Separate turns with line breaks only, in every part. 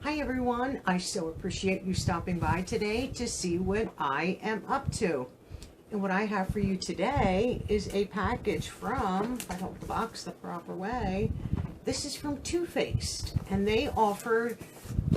Hi everyone, I so appreciate you stopping by today to see what I am up to. And what I have for you today is a package from, if I hold the box the proper way, this is from Too Faced. And they offered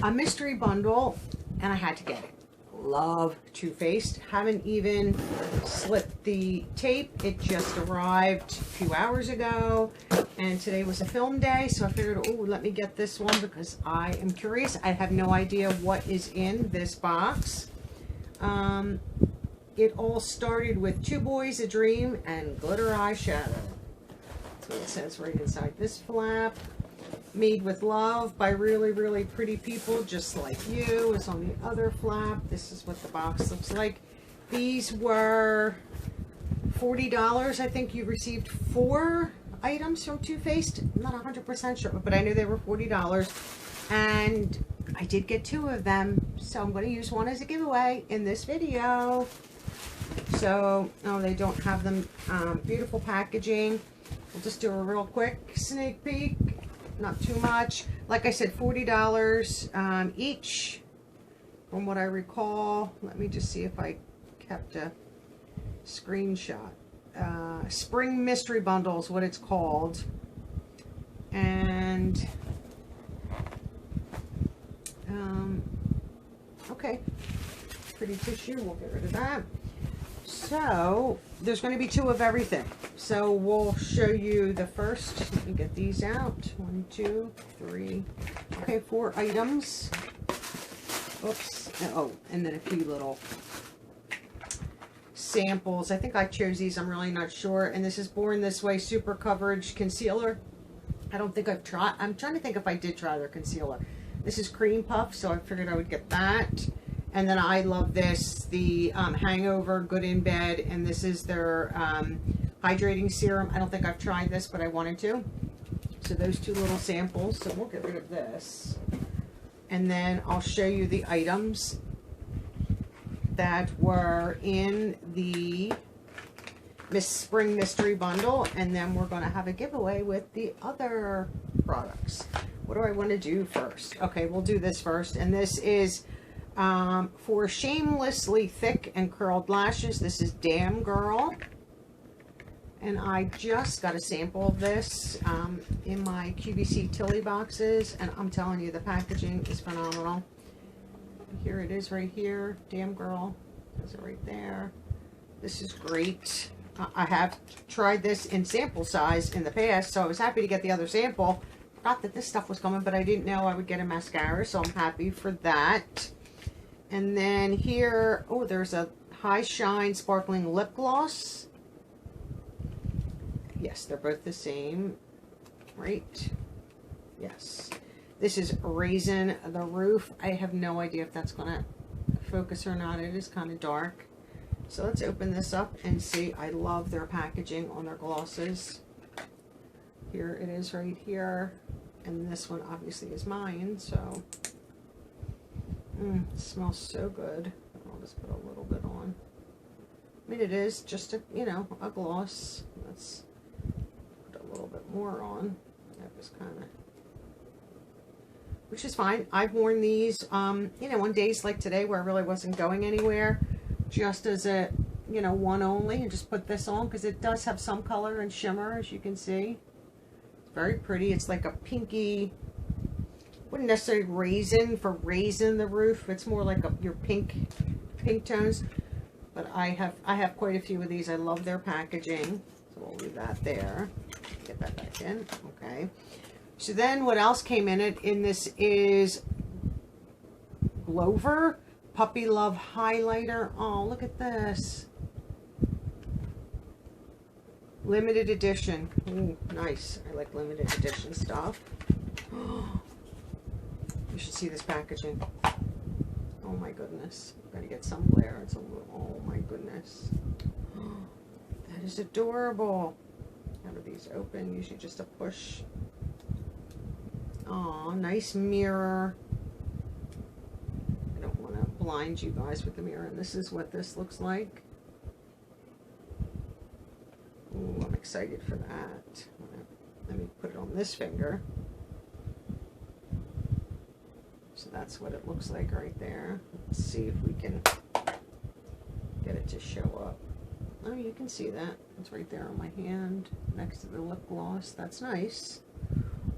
a mystery bundle and I had to get it. Love Too Faced. Haven't even slipped the tape. It just arrived a few hours ago. And today was a film day, so I figured, oh, let me get this one because I am curious. I have no idea what is in this box. It all started with Two Boys, a Dream, and glitter eyeshadow. That's what it says right inside this flap. Made with love by really, really pretty people just like you is on the other flap. This is what the box looks like. These were $40. I think you received 4 items from Too Faced. I'm not 100% sure, but I knew they were $40. And I did get 2 of them, so I'm going to use one as a giveaway in this video. So, oh, they don't have them. Beautiful packaging. We'll just do a real quick sneak peek. Not too much. Like I said, $40 each, from what I recall. Let me just see if I kept a screenshot. Spring Mystery Bundle is what it's called. And okay, pretty tissue, we'll get rid of that. So there's going to be 2 of everything, so we'll show you the first. Let me get these out. 1, 2, 3, okay, 4 items. Oops. Oh, and then a few little samples. I think I chose these, I'm really not sure. And this is Born This Way Super Coverage Concealer. I don't think I've tried. I'm trying to think if I did try their concealer. This is Cream Puff, so I figured I would get that. And then I love this, the Hangover Good in Bed, and this is their hydrating serum. I don't think I've tried this, but I wanted to. So those 2 little samples. So we'll get rid of this. And then I'll show you the items that were in the Miss Spring Mystery Bundle, and then we're going to have a giveaway with the other products. What do I want to do first? Okay, we'll do this first, and this is for shamelessly thick and curled lashes. This is Damn Girl, and I just got a sample of this in my QVC Tilly boxes, and I'm telling you, the packaging is phenomenal. Here it is right here. Damn Girl. There's it right there. This is great. I have tried this in sample size in the past, so I was happy to get the other sample. Forgot that this stuff was coming, but I didn't know I would get a mascara, so I'm happy for that. And then here, oh, there's a High Shine Sparkling Lip Gloss. Yes, they're both the same, right? Yes. This is Raisin the Roof. I have no idea if that's going to focus or not. It is kind of dark. So let's open this up and see. I love their packaging on their glosses. Here it is right here. And this one obviously is mine, so it smells so good. I'll just put a little bit on. I mean, it is just a, you know, a gloss. Let's put a little bit more on. That was kind of, which is fine. I've worn these, you know, on days like today where I really wasn't going anywhere, just as a, you know, one only, and just put this on because it does have some color and shimmer, as you can see. It's very pretty. It's like a pinky, wouldn't necessarily raisin the roof. It's more like your pink tones. But I have quite a few of these. I love their packaging. So we'll leave that there. Get that back in. Okay. So then what else came in it? In this is Glover Puppy Love Highlighter. Oh, look at this. Limited edition. Ooh, nice. I like limited edition stuff. You should see this packaging. Oh my goodness. I'm going to get some glare. It's a little, oh my goodness. That is adorable. How do these open? Usually just a push. Oh, nice mirror. I don't want to blind you guys with the mirror. And this is what this looks like. Ooh, I'm excited for that. Let me put it on this finger. So that's what it looks like right there. Let's see if we can get it to show up. Oh, you can see that. It's right there on my hand next to the lip gloss. That's nice.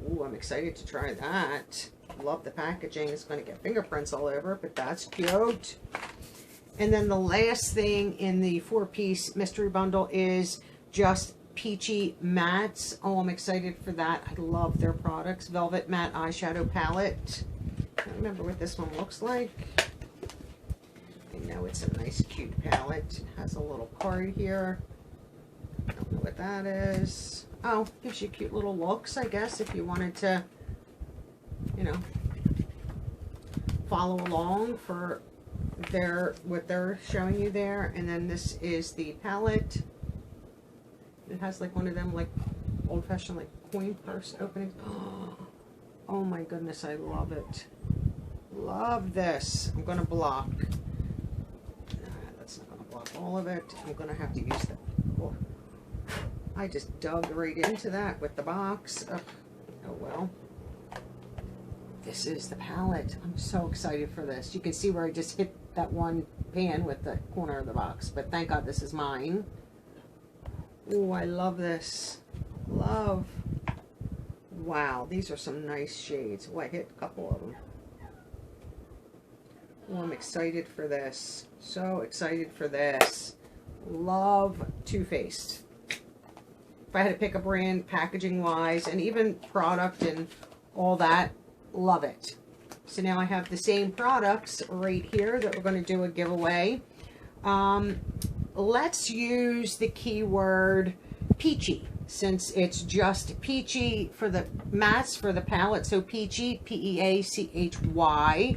Ooh, I'm excited to try that. Love the packaging. It's going to get fingerprints all over it, but that's cute. And then the last thing in the 4-piece mystery bundle is just peachy mattes. Oh, I'm excited for that. I love their products. Velvet Matte Eyeshadow Palette. I don't remember what this one looks like. I know it's a nice, cute palette. It has a little card here. I don't know what that is. Oh, gives you cute little looks, I guess, if you wanted to, you know, follow along for what they're showing you there. And then this is the palette. It has like one of them like old-fashioned like coin purse openings. Oh my goodness, I love it. Love this. I'm going to block. That's not going to block all of it. I'm going to have to use the... Oh, I just dug right into that with the box. Oh well. This is the palette. I'm so excited for this. You can see where I just hit that one pan with the corner of the box. But thank God this is mine. Oh, I love this. Love. Wow, these are some nice shades. Oh, I hit a couple of them. Oh, I'm excited for this. So excited for this. Love Too Faced. If I had to pick a brand packaging wise and even product and all that, love it. So now I have the same products right here that we're going to do a giveaway. Let's use the keyword peachy, since it's just peachy for the mattes for the palette. So peachy, P-E-A-C-H-Y.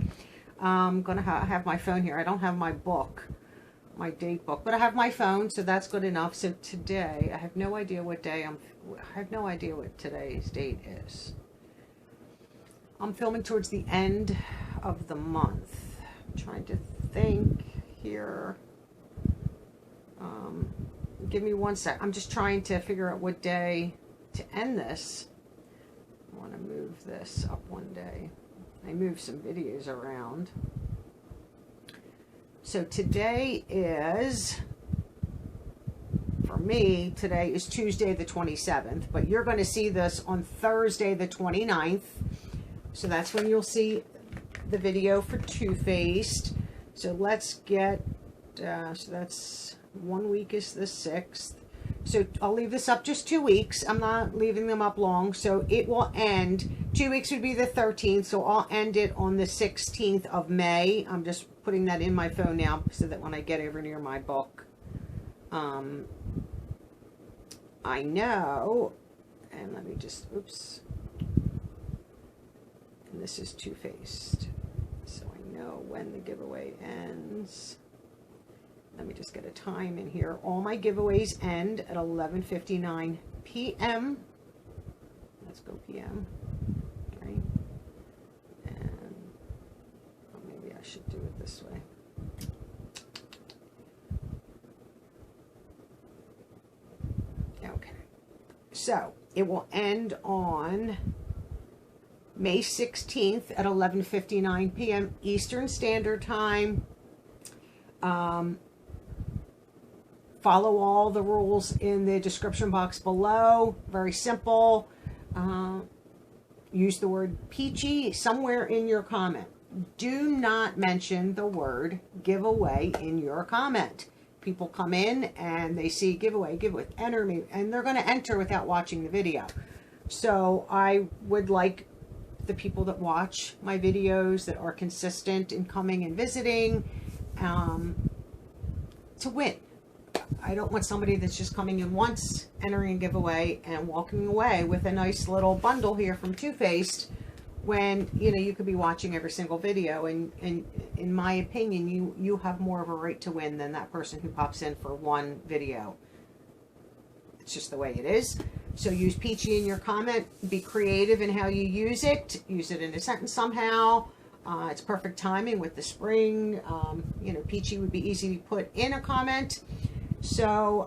I'm going to have my phone here. I don't have my book, my date book, but I have my phone, so that's good enough. So today, I have no idea what day I have no idea what today's date is. I'm filming towards the end of the month. I'm trying to think here. Give me one sec. I'm just trying to figure out what day to end this. I want to move this up one day. I moved some videos around. So today is, for me, today is Tuesday the 27th, but you're going to see this on Thursday the 29th. So that's when you'll see the video for Too Faced. So let's get, so that's 1 week is the 6th. So I'll leave this up just 2 weeks. I'm not leaving them up long. So it will end, 2 weeks would be the 13th. So I'll end it on the 16th of May. I'm just putting that in my phone now so that when I get over near my book, I know, and let me just, oops. And this is Too Faced. So I know when the giveaway ends. Let me just get a time in here. All my giveaways end at 11:59 p.m. Let's go p.m. Right? And oh, maybe I should do it this way. Okay. So it will end on May 16th at 11:59 p.m. Eastern Standard Time. Follow all the rules in the description box below. Very simple. Use the word peachy somewhere in your comment. Do not mention the word giveaway in your comment. People come in and they see giveaway, enter me, and they're going to enter without watching the video. So I would like the people that watch my videos that are consistent in coming and visiting to win. I don't want somebody that's just coming in once, entering a giveaway, and walking away with a nice little bundle here from Too Faced when, you know, you could be watching every single video, and in my opinion, you have more of a right to win than that person who pops in for one video. It's just the way it is. So use peachy in your comment. Be creative in how you use it. Use it in a sentence somehow. It's perfect timing with the spring. You know, peachy would be easy to put in a comment. So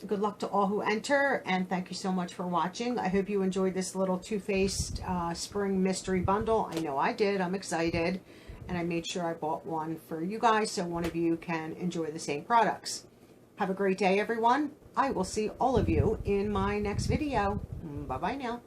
Good luck to all who enter, and thank you so much for watching. I hope you enjoyed this little Too Faced spring mystery bundle. I know I did. I'm excited, and I made sure I bought one for you guys so one of you can enjoy the same products. Have a great day, everyone. I will see all of you in my next video. Bye-bye now.